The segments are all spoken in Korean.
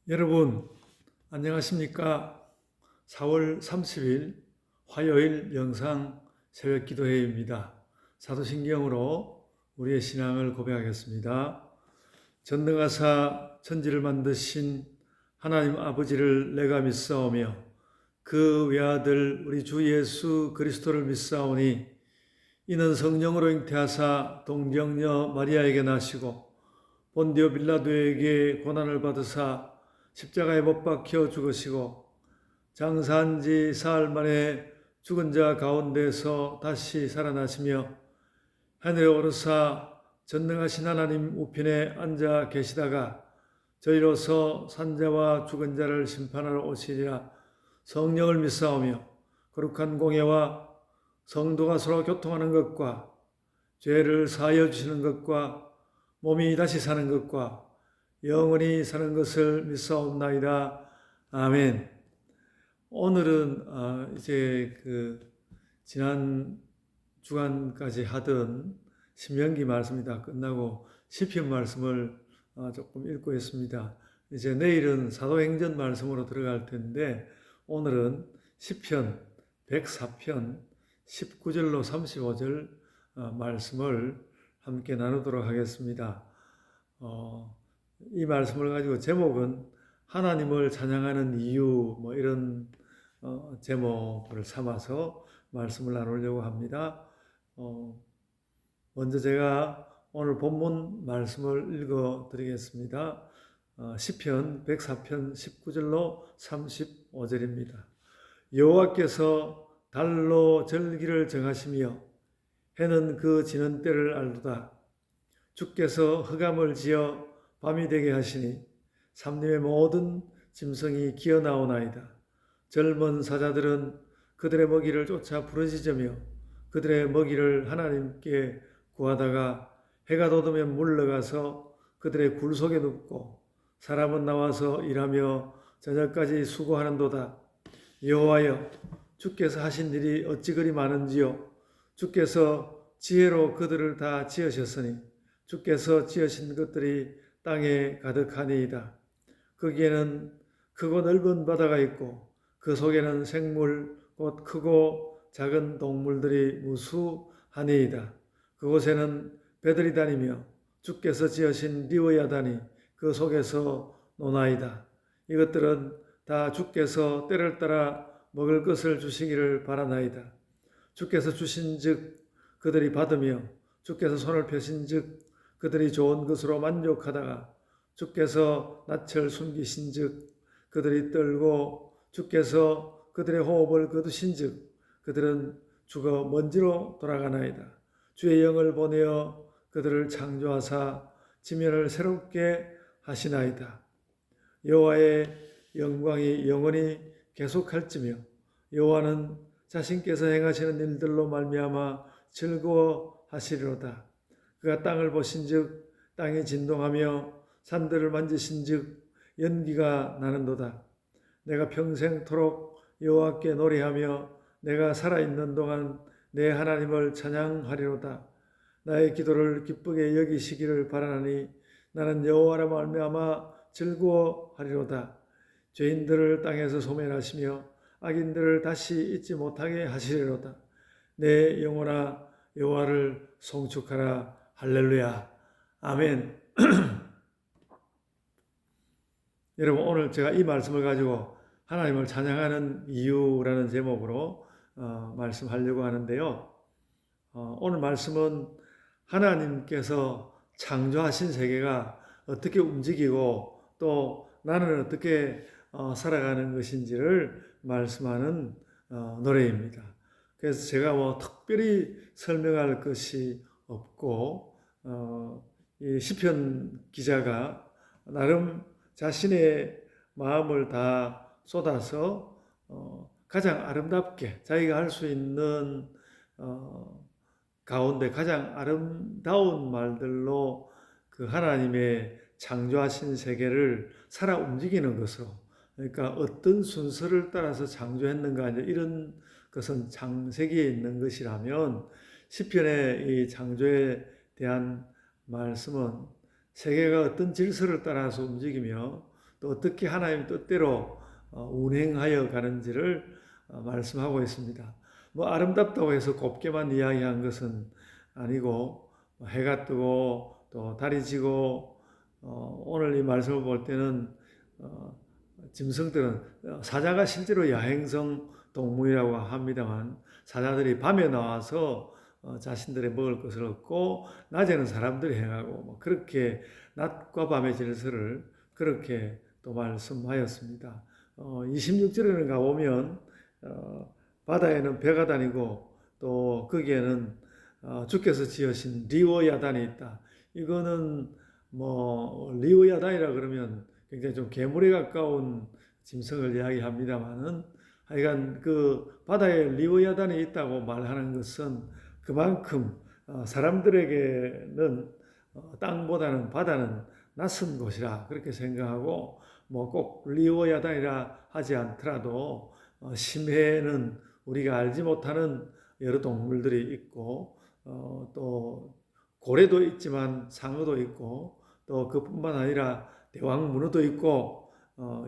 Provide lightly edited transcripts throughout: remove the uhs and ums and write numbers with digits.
여러분, 안녕하십니까? 4월 30일 화요일 영상 새벽 기도회입니다. 사도신경으로 우리의 신앙을 고백하겠습니다. 전능하사 천지를 만드신 하나님 아버지를 내가 믿사오며 그 외아들 우리 주 예수 그리스도를 믿사오니 이는 성령으로 잉태하사 동정녀 마리아에게 나시고 본디오 빌라도에게 고난을 받으사 십자가에 못 박혀 죽으시고 장사한 지 사흘 만에 죽은 자 가운데서 다시 살아나시며 하늘에 오르사 전능하신 하나님 우편에 앉아 계시다가 저희로서 산자와 죽은 자를 심판하러 오시리라. 성령을 믿사오며 거룩한 공예와 성도가 서로 교통하는 것과 죄를 사하여 주시는 것과 몸이 다시 사는 것과 영원히 사는 것을 믿사옵나이다. 아멘. 오늘은 이제 지난 주간까지 하던 신명기 말씀이 다 끝나고 시편 말씀을 조금 읽고 있습니다. 이제 내일은 사도행전 말씀으로 들어갈 텐데 오늘은 시편 104편 19절로 35절 말씀을 함께 나누도록 하겠습니다. 이 말씀을 가지고 제목은 하나님을 찬양하는 이유 이런 제목을 삼아서 말씀을 나누려고 합니다. 먼저 제가 오늘 본문 말씀을 읽어 드리겠습니다. 시편 104편 19절로 35절입니다. 여호와께서 달로 절기를 정하시며 해는 그 지는 때를 알도다. 주께서 흑암을 지어 밤이 되게 하시니 삼림의 모든 짐승이 기어나오나이다. 젊은 사자들은 그들의 먹이를 쫓아 부르짖으며 그들의 먹이를 하나님께 구하다가 해가 돋으면 물러가서 그들의 굴 속에 눕고 사람은 나와서 일하며 저녁까지 수고하는도다. 여호와여, 주께서 하신 일이 어찌 그리 많은지요. 주께서 지혜로 그들을 다 지으셨으니 주께서 지으신 것들이 땅에 가득하니이다. 거기에는 크고 넓은 바다가 있고 그 속에는 생물 곧 크고 작은 동물들이 무수하니이다. 그곳에는 배들이 다니며 주께서 지으신 리워야단이 그 속에서 노나이다. 이것들은 다 주께서 때를 따라 먹을 것을 주시기를 바라나이다. 주께서 주신즉 그들이 받으며 주께서 손을 펴신즉 그들이 좋은 것으로 만족하다가 주께서 낯을 숨기신즉 그들이 떨고 주께서 그들의 호흡을 거두신즉 그들은 죽어 먼지로 돌아가나이다. 주의 영을 보내어 그들을 창조하사 지면을 새롭게 하시나이다. 여호와의 영광이 영원히 계속할지며 여호와는 자신께서 행하시는 일들로 말미암아 즐거워하시리로다. 그가 땅을 보신즉 땅이 진동하며 산들을 만지신즉 연기가 나는도다. 내가 평생토록 여호와께 노래하며 내가 살아있는 동안 내 하나님을 찬양하리로다. 나의 기도를 기쁘게 여기시기를 바라나니 나는 여호와로 말미암아 즐거워하리로다. 죄인들을 땅에서 소멸하시며 악인들을 다시 잊지 못하게 하시리로다. 내 영혼아 여호와를 송축하라. 할렐루야. 아멘. 여러분, 오늘 제가 이 말씀을 가지고 하나님을 찬양하는 이유라는 제목으로 말씀하려고 하는데요. 오늘 말씀은 하나님께서 창조하신 세계가 어떻게 움직이고 또 나는 어떻게 살아가는 것인지를 말씀하는 노래입니다. 그래서 제가 특별히 설명할 것이 없고 이 시편 기자가 나름 자신의 마음을 다 쏟아서 가장 아름답게 자기가 할 수 있는 가운데 가장 아름다운 말들로 그 하나님의 창조하신 세계를 살아 움직이는 것으로, 그러니까 어떤 순서를 따라서 창조했는가 이런 것은 창세기에 있는 것이라면 시편의 이 창조에 대한 말씀은 세계가 어떤 질서를 따라서 움직이며 또 어떻게 하나님 뜻대로 운행하여 가는지를 말씀하고 있습니다. 뭐 아름답다고 해서 곱게만 이야기한 것은 아니고 해가 뜨고 또 달이 지고 오늘 이 말씀을 볼 때는 짐승들은 사자가 실제로 야행성 동물이라고 합니다만 사자들이 밤에 나와서 자신들의 먹을 것을 얻고 낮에는 사람들이 행하고 뭐 그렇게 낮과 밤의 질서를 그렇게 또 말씀하였습니다. 26절에는 가보면 바다에는 배가 다니고 또 거기에는 주께서 지으신 리워야단이 있다. 이거는 뭐 리워야단이라 그러면 굉장히 좀 괴물에 가까운 짐승을 이야기합니다만은 하여간 그 바다에 리워야단이 있다고 말하는 것은 그만큼 사람들에게는 땅보다는 바다는 낯선 곳이라 그렇게 생각하고 뭐 꼭 리워야단이라 하지 않더라도 심해에는 우리가 알지 못하는 여러 동물들이 있고 또 고래도 있지만 상어도 있고 또 그뿐만 아니라 대왕 문어도 있고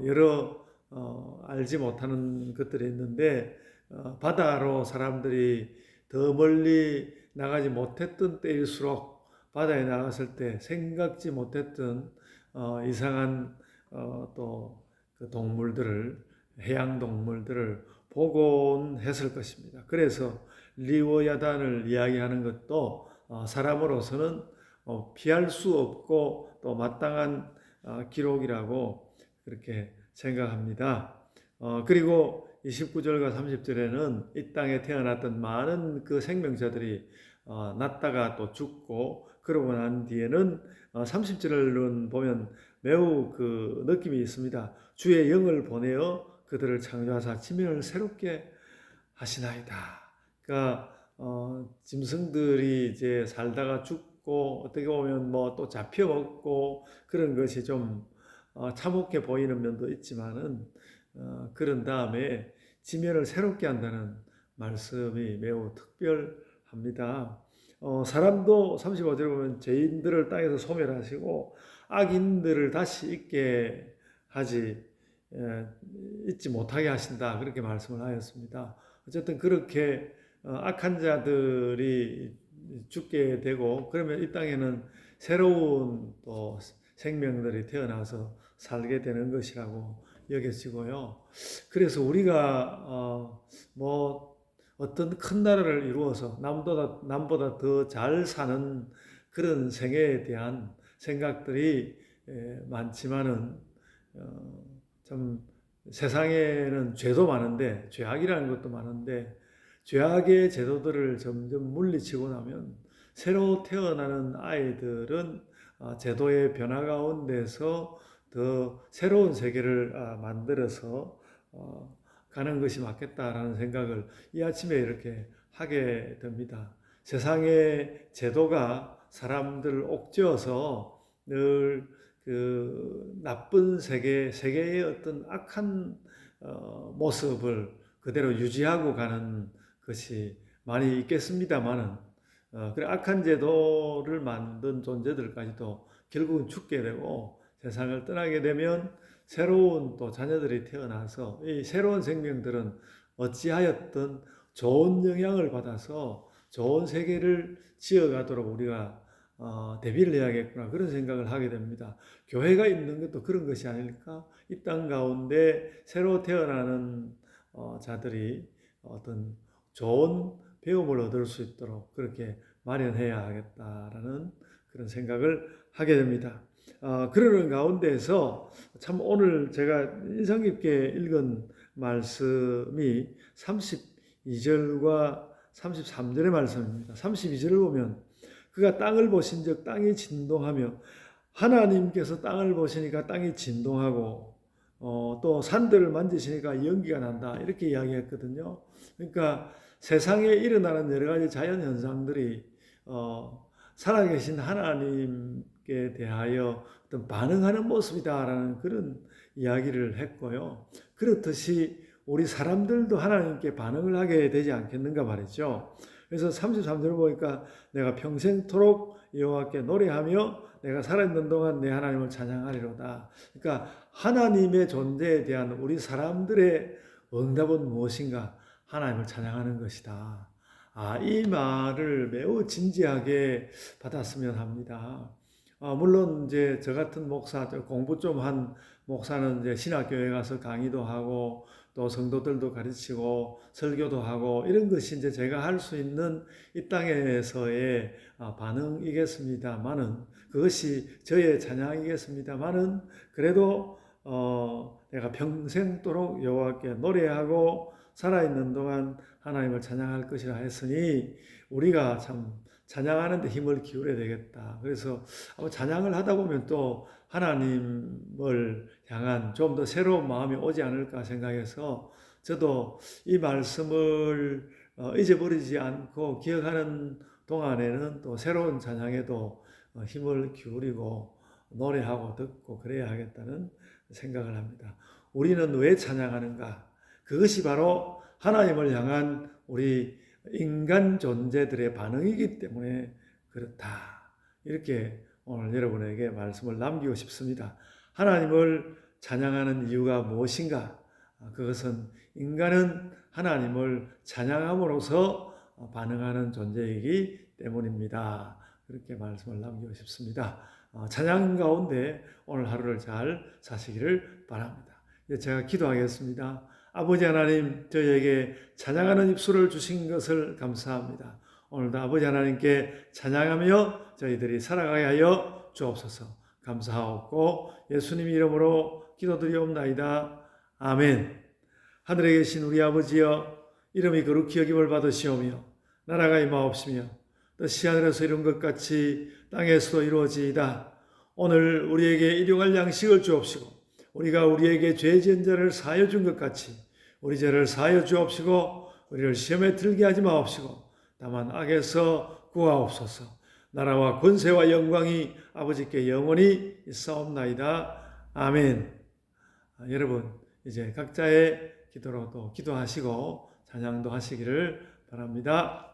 여러 알지 못하는 것들이 있는데 바다로 사람들이 더 멀리 나가지 못했던 때일수록 바다에 나갔을 때 생각지 못했던 이상한 또 그 동물들을 해양 동물들을 보곤 했을 것입니다. 그래서 리워야단을 이야기하는 것도 사람으로서는 피할 수 없고 또 마땅한 기록이라고 그렇게 생각합니다. 그리고 29절과 30절에는 이 땅에 태어났던 많은 그 생명자들이 났다가 또 죽고 그러고 난 뒤에는 30절을 보면 매우 그 느낌이 있습니다. 주의 영을 보내어 그들을 창조하사 지면을 새롭게 하시나이다. 그러니까 짐승들이 이제 살다가 죽고 어떻게 보면 뭐 또 잡혀 먹고 그런 것이 좀 참혹해 보이는 면도 있지만은 그런 다음에 지면을 새롭게 한다는 말씀이 매우 특별합니다. 사람도 35절에 보면 죄인들을 땅에서 소멸하시고 악인들을 다시 잊지 못하게 하신다. 그렇게 말씀을 하였습니다. 어쨌든 그렇게 악한 자들이 죽게 되고 그러면 이 땅에는 새로운 또 생명들이 태어나서 살게 되는 것이라고 여겨지고요. 그래서 우리가 뭐 어떤 큰 나라를 이루어서 남보다 더 잘 사는 그런 생애에 대한 생각들이 많지만은 참 세상에는 죄도 많은데 죄악이라는 것도 많은데 죄악의 제도들을 점점 물리치고 나면 새로 태어나는 아이들은 제도의 변화 가운데서 더 새로운 세계를 만들어서 가는 것이 맞겠다라는 생각을 이 아침에 이렇게 하게 됩니다. 세상의 제도가 사람들을 옥죄어서 늘 그 나쁜 세계의 어떤 악한 모습을 그대로 유지하고 가는 것이 많이 있겠습니다만은 그래 악한 제도를 만든 존재들까지도 결국은 죽게 되고 세상을 떠나게 되면 새로운 또 자녀들이 태어나서 이 새로운 생명들은 어찌하였든 좋은 영향을 받아서 좋은 세계를 지어가도록 우리가 대비를 해야겠구나 그런 생각을 하게 됩니다. 교회가 있는 것도 그런 것이 아닐까? 이 땅 가운데 새로 태어나는 자들이 어떤 좋은 배움을 얻을 수 있도록 그렇게 마련해야 하겠다라는 그런 생각을 하게 됩니다. 그러는 가운데에서 참 오늘 제가 인상 깊게 읽은 말씀이 32절과 33절의 말씀입니다. 32절을 보면 그가 땅을 보신즉 땅이 진동하며 하나님께서 땅을 보시니까 땅이 진동하고 또 산들을 만지시니까 연기가 난다 이렇게 이야기했거든요. 그러니까 세상에 일어나는 여러 가지 자연 현상들이 살아계신 하나님께 대하여 어떤 반응하는 모습이다라는 그런 이야기를 했고요. 그렇듯이 우리 사람들도 하나님께 반응을 하게 되지 않겠는가 말이죠. 그래서 33절 보니까 내가 평생토록 여호와께 노래하며 내가 살아있는 동안 내 하나님을 찬양하리로다. 그러니까 하나님의 존재에 대한 우리 사람들의 응답은 무엇인가? 하나님을 찬양하는 것이다. 이 말을 매우 진지하게 받았으면 합니다. 물론 이제 저 같은 목사, 공부 좀 한 목사는 이제 신학교에 가서 강의도 하고 또 성도들도 가르치고 설교도 하고 이런 것이 이제 제가 할 수 있는 이 땅에서의 반응이겠습니다만은, 그것이 저의 찬양이겠습니다만은, 그래도 내가 평생도록 여호와께 노래하고 살아있는 동안 하나님을 찬양할 것이라 했으니 우리가 참 찬양하는 데 힘을 기울여야 되겠다. 그래서 찬양을 하다 보면 또 하나님을 향한 좀 더 새로운 마음이 오지 않을까 생각해서 저도 이 말씀을 잊어버리지 않고 기억하는 동안에는 또 새로운 찬양에도 힘을 기울이고 노래하고 듣고 그래야 하겠다는 생각을 합니다. 우리는 왜 찬양하는가? 그것이 바로 하나님을 향한 우리 인간 존재들의 반응이기 때문에 그렇다. 이렇게 오늘 여러분에게 말씀을 남기고 싶습니다. 하나님을 찬양하는 이유가 무엇인가? 그것은 인간은 하나님을 찬양함으로써 반응하는 존재이기 때문입니다. 그렇게 말씀을 남기고 싶습니다. 찬양 가운데 오늘 하루를 잘 사시기를 바랍니다. 이제 제가 기도하겠습니다. 아버지 하나님, 저희에게 찬양하는 입술을 주신 것을 감사합니다. 오늘도 아버지 하나님께 찬양하며 저희들이 살아가게 하여 주옵소서. 감사하옵고 예수님 이름으로 기도드리옵나이다. 아멘. 하늘에 계신 우리 아버지여, 이름이 거룩히 여김을 받으시오며 나라가 임하옵시며 뜻이 하늘에서 이룬 것 같이 땅에서도 이루어지이다. 오늘 우리에게 일용할 양식을 주옵시고 우리가 우리에게 죄 지은 자를 사하여 준 것 같이 우리 죄를 사하여 주옵시고 우리를 시험에 들게 하지 마옵시고 다만 악에서 구하옵소서. 나라와 권세와 영광이 아버지께 영원히 있사옵나이다. 아멘. 여러분, 이제 각자의 기도로 또 기도하시고 찬양도 하시기를 바랍니다.